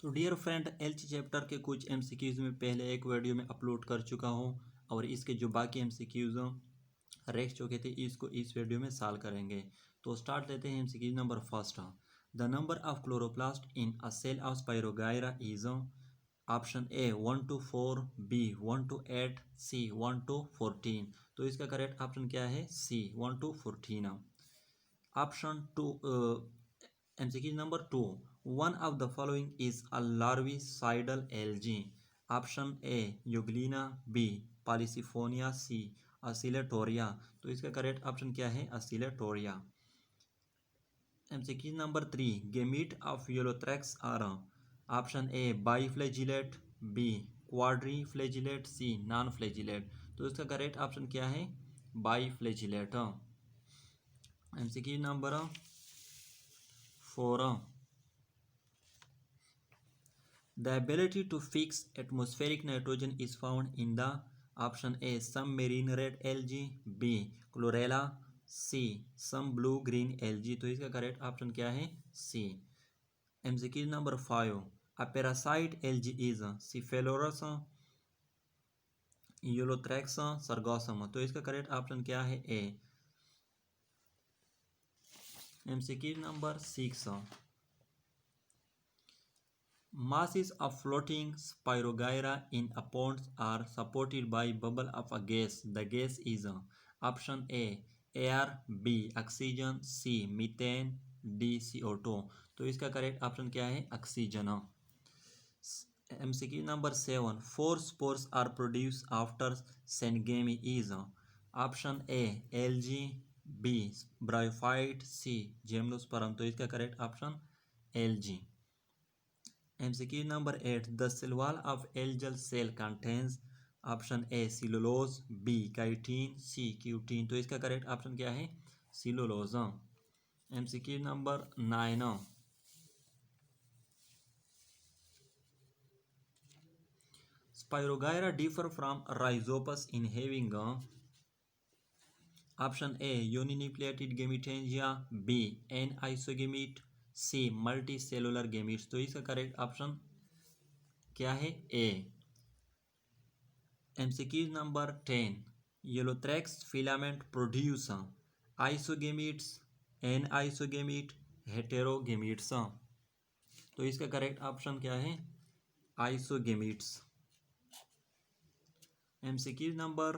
तो dear friend, एलची chapter के कुछ एमसीक्यूज में पहले एक वीडियो में अपलोड कर चुका हूँ और इसके जो बाकी एमसीक्यूज रह चुके थे इसको इस वीडियो में सॉल्व करेंगे। तो स्टार्ट देते हैं MCQ number first. The number of chloroplast in a cell of spirogyra is option A 1 to 4, B 1 to 8, C 1 to 14। तो इसका करेक्ट ऑप्शन क्या है? C 1 to 14। Option two MCQ number 2. One of the following is a larvicidal algae. Option A Euglena, B Polyphonia, C Oscillatoria। तो इसका correct option क्या है? Oscillatoria। MCQ number 3. Gamete of Eulothrix are option A biflagellate, B quadriflagellate, C non-flagellate। तो इसका correct option क्या है? Biflagellate। MCQ number 4. The ability to fix atmospheric nitrogen is found in the option A some marine red algae, B chlorella, C some blue green algae। तो इसका correct option क्या है? C। MCQ number 5. A parasite algae is Cephalorus, Eulothrix, Sargassum। तो इसका correct option क्या है? A। MCQ number 6. Masses of floating Spirogyra in a pond are supported by bubble of a gas. The gas is option A air, B oxygen, C methane, D CO2। तो इसका correct option क्या है? Oxygen. MCQ number 7. 4 spores are produced after Sengami is option A algae, B bryophyte, C gymnosperm। तो इसका correct option algae। MCQ number 8. The cell wall of algal cell contains option A cellulose, B chitin, C cutin। तो इसका correct option क्या है? cellulose। MCQ number 9. Spirogyra differ from Rhizopus in having option A uninucleated gametangia, B anisogamy, C multicellular gametes। तो इसका correct option क्या है? A। MCQ number 10. Eulothrix filament produce isogametes, anisogamy, heterogametes। तो इसका correct option क्या है? आइसोगेमीट्स। MCQ number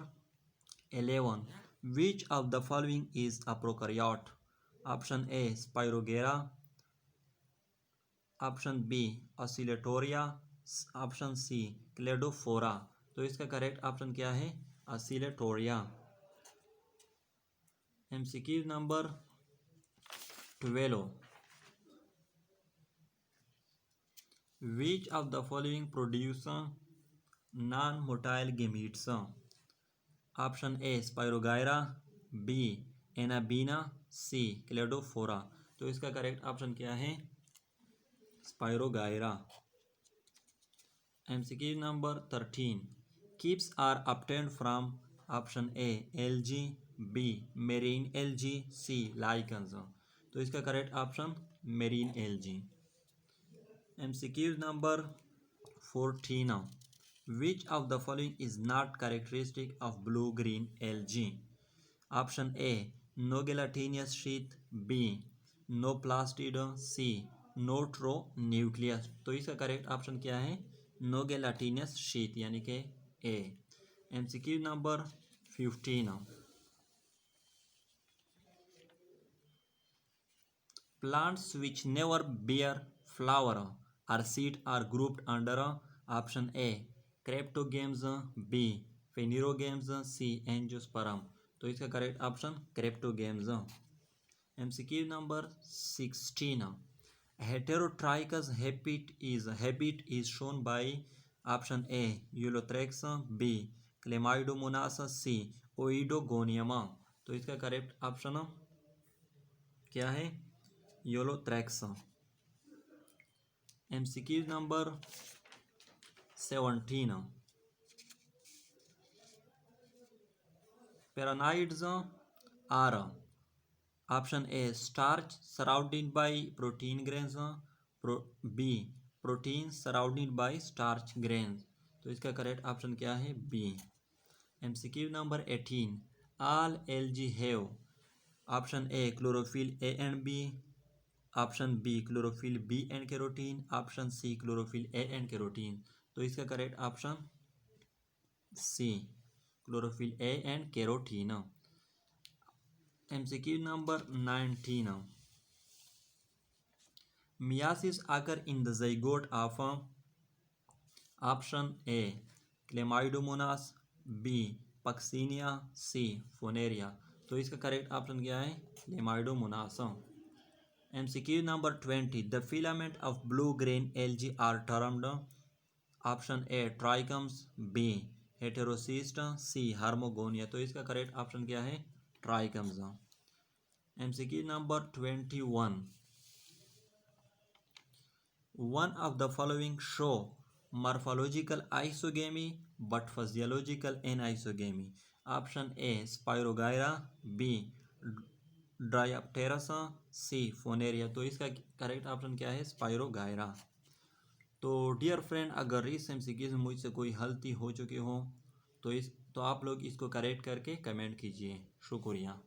11. Which of the following is a prokaryote? Option A Spirogyra, option B Oscillatoria, option C Cladophora। तो इसका correct option क्या है? Oscillatoria। MCQ number 12. Which of the following produce non-motile gametes? Option A Spirogyra, B Anabaena, C Cladophora। तो इसका correct option क्या है? Spirogyra। MCQ number 13. Keeps are obtained from option A algae, B marine algae, C lichens। तो इसका correct option marine algae। MCQ number 14. Which of the following is not characteristic of blue green algae? Option A no gelatinous sheath, B no plastid, C no nucleus। तो इसका correct option क्या है? No गेलाटिनस sheet यानी कि ए। MCQ number 15. Plants which never bear flower or seed are grouped under option A Cryptogams, B Phanerogams, C Angiosperm। तो इसका correct option Cryptogams। MCQ number 16. Heterotrichous habit is shown by option A Eulothrix, B Chlamydomonas, C Oidogonium। तो इसका correct option क्या है? Eulothrix। MCQ number 17. Paranoids are option A starch surrounded by protein grains, B protein surrounded by starch grains. तो इसका correct option क्या है? B. MCQ number 18, all algae have option A chlorophyll A and B, option B chlorophyll B and carotene, option C chlorophyll A and carotene. तो इसका correct option C, chlorophyll A and carotene. MCQ number 19, meiosis occur in the zygote of option A Chlamydomonas, B Puccinia, C Funaria. तो इसका correct option क्या है? Chlamydomonas. MCQ number 20, the filament of blue green algae are termed option A trichomes, B heterocyst, C hormogonia. तो इसका correct option क्या है? Trichomes. MCQ number 21, one of the following show morphological isogamy but physiological anisogamy. Option A Spirogyra, B Dryopteris, C Funaria. तो इसका correct option क्या है? Spirogyra. तो dear friend, अगर इस एमसीक्यू में मुझसे कोई गलती हो चुकी हो तो आप लोग इसको करेक्ट करके कमेंट कीजिए। शुक्रिया।